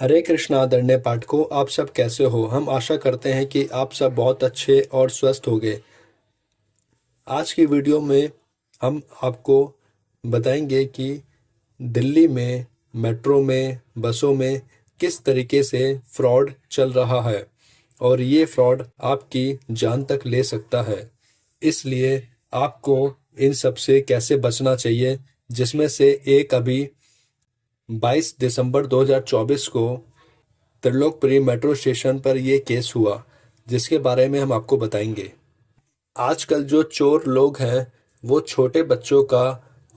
हरे कृष्णा आदरणीय पाठकों, आप सब कैसे हो। हम आशा करते हैं कि आप सब बहुत अच्छे और स्वस्थ होंगे। आज की वीडियो में हम आपको बताएंगे कि दिल्ली में मेट्रो में बसों में किस तरीके से फ्रॉड चल रहा है और ये फ्रॉड आपकी जान तक ले सकता है। इसलिए आपको इन सब से कैसे बचना चाहिए, जिसमें से एक अभी 22 दिसंबर 2024 को त्रिलोकपुरी मेट्रो स्टेशन पर यह केस हुआ, जिसके बारे में हम आपको बताएंगे। आजकल जो चोर लोग हैं वो छोटे बच्चों का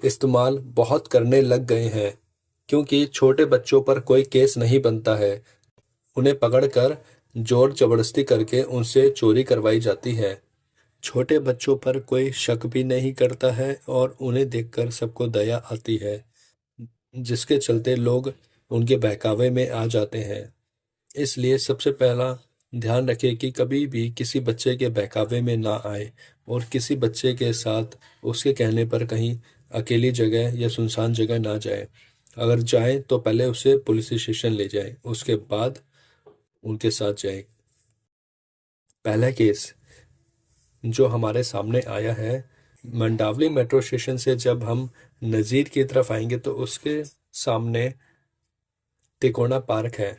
इस्तेमाल बहुत करने लग गए हैं, क्योंकि छोटे बच्चों पर कोई केस नहीं बनता है। उन्हें पकड़कर जोर जबरदस्ती करके उनसे चोरी करवाई जाती है। छोटे बच्चों पर कोई शक भी नहीं करता है और उन्हें देखकर सबको दया आती है, जिसके चलते लोग उनके बहकावे में आ जाते हैं। इसलिए सबसे पहला ध्यान रखें कि कभी भी किसी बच्चे के बहकावे में ना आए और किसी बच्चे के साथ उसके कहने पर कहीं अकेली जगह या सुनसान जगह ना जाए। अगर जाएं तो पहले उसे पुलिस स्टेशन ले जाएं, उसके बाद उनके साथ जाएं। पहला केस जो हमारे सामने आया है, मंडावली मेट्रो स्टेशन से जब हम नज़ीर की तरफ आएंगे तो उसके सामने तिकोना पार्क है।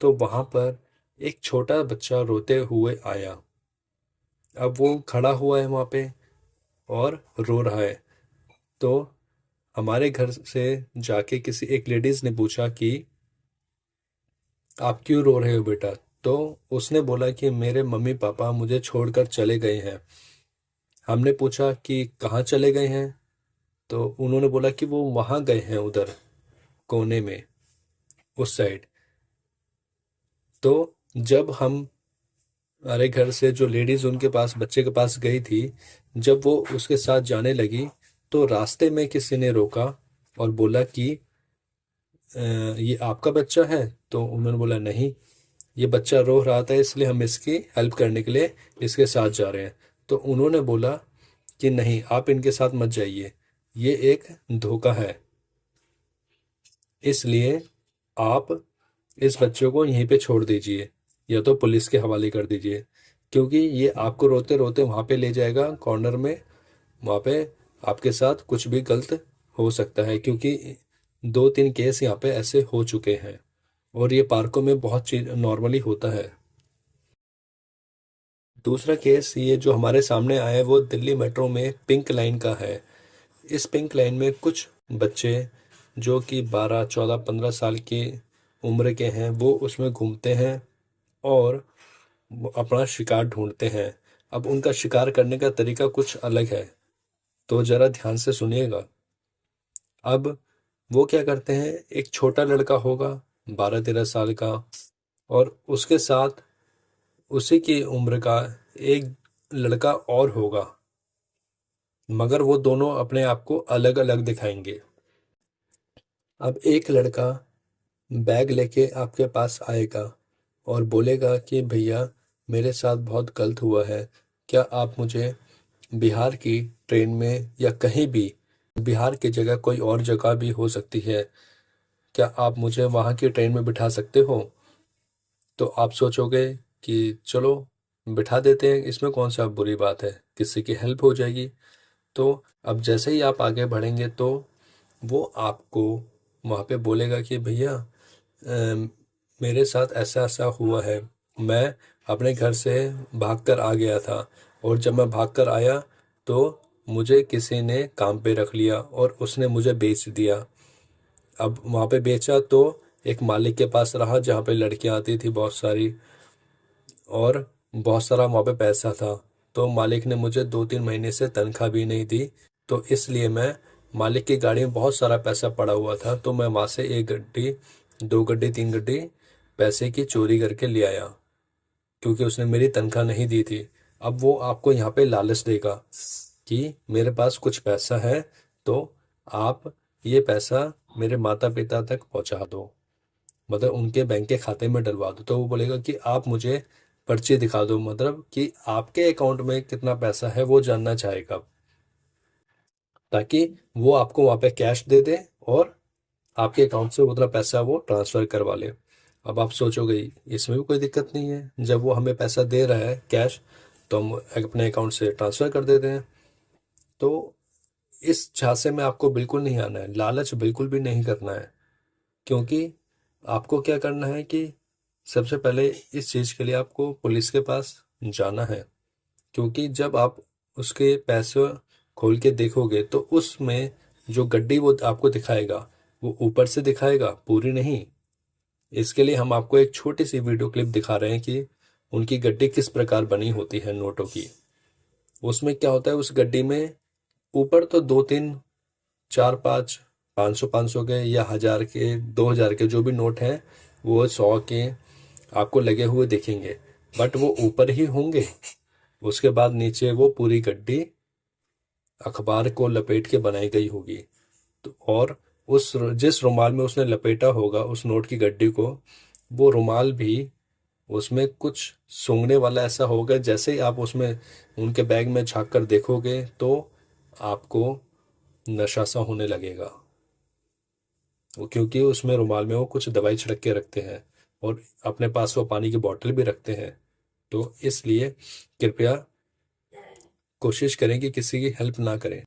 तो वहां पर एक छोटा बच्चा रोते हुए आया। अब वो खड़ा हुआ है वहां पे और रो रहा है। तो हमारे घर से जाके किसी एक लेडीज ने पूछा कि आप क्यों रो रहे हो बेटा। तो उसने बोला कि मेरे मम्मी पापा मुझे छोड़कर चले गए हैं। हमने पूछा कि कहाँ चले गए हैं, तो उन्होंने बोला कि वो वहां गए हैं, उधर कोने में, उस साइड। तो जब हम हमारे घर से जो लेडीज उनके पास बच्चे के पास गई थी, जब वो उसके साथ जाने लगी तो रास्ते में किसी ने रोका और बोला कि ये आपका बच्चा है। तो उन्होंने बोला नहीं, ये बच्चा रो रहा था इसलिए हम इसकी हेल्प करने के लिए इसके साथ जा रहे हैं। तो उन्होंने बोला कि नहीं, आप इनके साथ मत जाइए, ये एक धोखा है। इसलिए आप इस बच्चों को यहीं पे छोड़ दीजिए या तो पुलिस के हवाले कर दीजिए, क्योंकि ये आपको रोते रोते वहां पे ले जाएगा कॉर्नर में। वहां पे आपके साथ कुछ भी गलत हो सकता है, क्योंकि 2-3 केस यहाँ पे ऐसे हो चुके हैं और ये पार्कों में बहुत चीज नॉर्मली होता है। दूसरा केस ये जो हमारे सामने आया है वो दिल्ली मेट्रो में पिंक लाइन का है। इस पिंक लाइन में कुछ बच्चे जो कि 12, 14, 15 साल की उम्र के हैं वो उसमें घूमते हैं और वो अपना शिकार ढूंढते हैं। अब उनका शिकार करने का तरीका कुछ अलग है, तो जरा ध्यान से सुनिएगा। अब वो क्या करते हैं, एक छोटा लड़का होगा 12-13 साल का और उसके साथ उसी की उम्र का एक लड़का और होगा, मगर वो दोनों अपने आप को अलग अलग दिखाएंगे। अब एक लड़का बैग लेके आपके पास आएगा और बोलेगा कि भैया मेरे साथ बहुत गलत हुआ है, क्या आप मुझे बिहार की ट्रेन में या कहीं भी, बिहार की जगह कोई और जगह भी हो सकती है, क्या आप मुझे वहाँ की ट्रेन में बिठा सकते हो। तो आप सोचोगे कि चलो बिठा देते हैं, इसमें कौन सा बुरी बात है, किसी की हेल्प हो जाएगी। तो अब जैसे ही आप आगे बढ़ेंगे तो वो आपको वहाँ पे बोलेगा कि भैया मेरे साथ ऐसा ऐसा हुआ है, मैं अपने घर से भागकर आ गया था और जब मैं भागकर आया तो मुझे किसी ने काम पे रख लिया और उसने मुझे बेच दिया। अब वहाँ पे बेचा तो एक मालिक के पास रहा जहाँ पे लड़कियाँ आती थी बहुत सारी, और बहुत सारा वहाँ पे पैसा था। तो मालिक ने मुझे 2-3 महीने से तनख्वाह भी नहीं दी, तो इसलिए मैं, मालिक की गाड़ी में बहुत सारा पैसा पड़ा हुआ था तो मैं वहाँ से एक गड्डी, 2 गड्डी, 3 गड्डी पैसे की चोरी करके ले आया, क्योंकि उसने मेरी तनख्वाह नहीं दी थी। अब वो आपको यहाँ पे लालच देगा कि मेरे पास कुछ पैसा है तो आप ये पैसा मेरे माता पिता तक पहुँचा दो, मतलब उनके बैंक के खाते में डलवा दो। तो वो बोलेगा कि आप मुझे पर्ची दिखा दो, मतलब कि आपके अकाउंट में कितना पैसा है वो जानना चाहेगा, ताकि वो आपको वहाँ पे कैश दे दे और आपके अकाउंट से उतना पैसा वो ट्रांसफ़र करवा ले। अब आप सोचोगे इसमें भी कोई दिक्कत नहीं है, जब वो हमें पैसा दे रहा है कैश तो हम अपने अकाउंट से ट्रांसफ़र कर देते हैं। तो इस झांसे में आपको बिल्कुल नहीं आना है, लालच बिल्कुल भी नहीं करना है। क्योंकि आपको क्या करना है कि सबसे पहले इस चीज़ के लिए आपको पुलिस के पास जाना है। क्योंकि जब आप उसके पैसे खोल के देखोगे तो उसमें जो गड्डी वो आपको दिखाएगा वो ऊपर से दिखाएगा, पूरी नहीं। इसके लिए हम आपको एक छोटी सी वीडियो क्लिप दिखा रहे हैं कि उनकी गड्डी किस प्रकार बनी होती है नोटों की। उसमें क्या होता है, उस गड्डी में ऊपर तो दो तीन चार पाँच 500 के या 1000 के 2000 के जो भी नोट हैं वो 100 के आपको लगे हुए दिखेंगे, बट वो ऊपर ही होंगे। उसके बाद नीचे वो पूरी गड्डी अखबार को लपेट के बनाई गई होगी। तो और उस जिस रुमाल में उसने लपेटा होगा उस नोट की गड्डी को, वो रुमाल भी उसमें कुछ सूंघने वाला ऐसा होगा। जैसे ही आप उसमें उनके बैग में झांक कर देखोगे तो आपको नशा सा होने लगेगा। क्योंकि उसमें रुमाल में वो कुछ दवाई छिड़क के रखते हैं और अपने पास वो पानी की बोतल भी रखते हैं। तो इसलिए कृपया कोशिश करें कि किसी की हेल्प ना करें।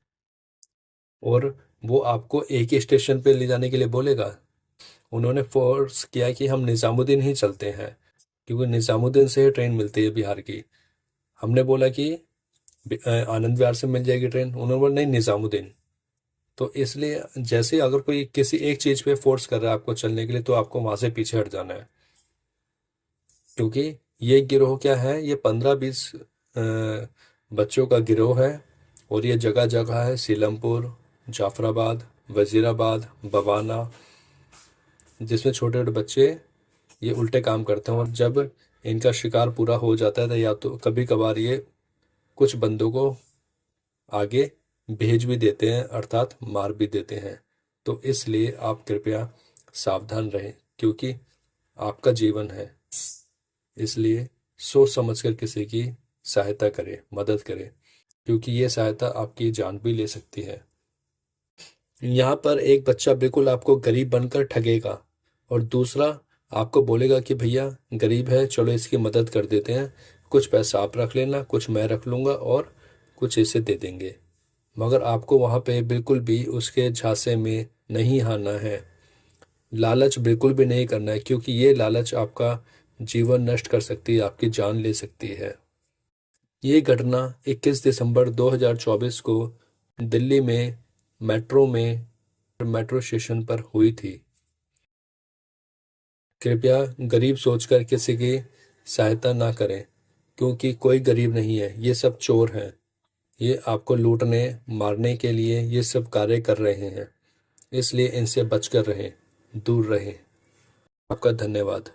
और वो आपको एक ही स्टेशन पे ले जाने के लिए बोलेगा। उन्होंने फोर्स किया कि हम निज़ामुद्दीन ही चलते हैं, क्योंकि निज़ामुद्दीन से ही ट्रेन मिलती है बिहार की। हमने बोला कि आनंद विहार से मिल जाएगी ट्रेन, उन्होंने बोला नहीं, निज़ामुद्दीन। तो इसलिए जैसे ही अगर कोई किसी एक चीज़ पे फोर्स कर रहा है आपको चलने के लिए तो आपको वहाँ से पीछे हट जाना है। क्योंकि ये गिरोह क्या है, ये 15-20 बच्चों का गिरोह है। और ये जगह जगह है, सीलमपुर, जाफराबाद, वजीराबाद, बवाना, जिसमें छोटे छोटे बच्चे ये उल्टे काम करते हैं। और जब इनका शिकार पूरा हो जाता है तो या तो कभी कभार ये कुछ बंदों को आगे भेज भी देते हैं, अर्थात मार भी देते हैं। तो इसलिए आप कृपया सावधान रहें, क्योंकि आपका जीवन है। इसलिए सोच समझकर किसी की सहायता करें, मदद करें, क्योंकि ये सहायता आपकी जान भी ले सकती है। यहाँ पर एक बच्चा बिल्कुल आपको गरीब बनकर ठगेगा और दूसरा आपको बोलेगा कि भैया गरीब है, चलो इसकी मदद कर देते हैं, कुछ पैसा आप रख लेना, कुछ मैं रख लूँगा और कुछ इसे दे देंगे। मगर आपको वहाँ पे बिल्कुल भी उसके झांसे में नहीं आना है, लालच बिल्कुल भी नहीं करना है, क्योंकि ये लालच आपका जीवन नष्ट कर सकती है, आपकी जान ले सकती है। ये घटना 21 दिसंबर 2024 को दिल्ली में मेट्रो स्टेशन पर हुई थी। कृपया गरीब सोचकर किसी की सहायता ना करें, क्योंकि कोई गरीब नहीं है, ये सब चोर हैं। ये आपको लूटने मारने के लिए ये सब कार्य कर रहे हैं। इसलिए इनसे बचकर रहें, दूर रहें। आपका धन्यवाद।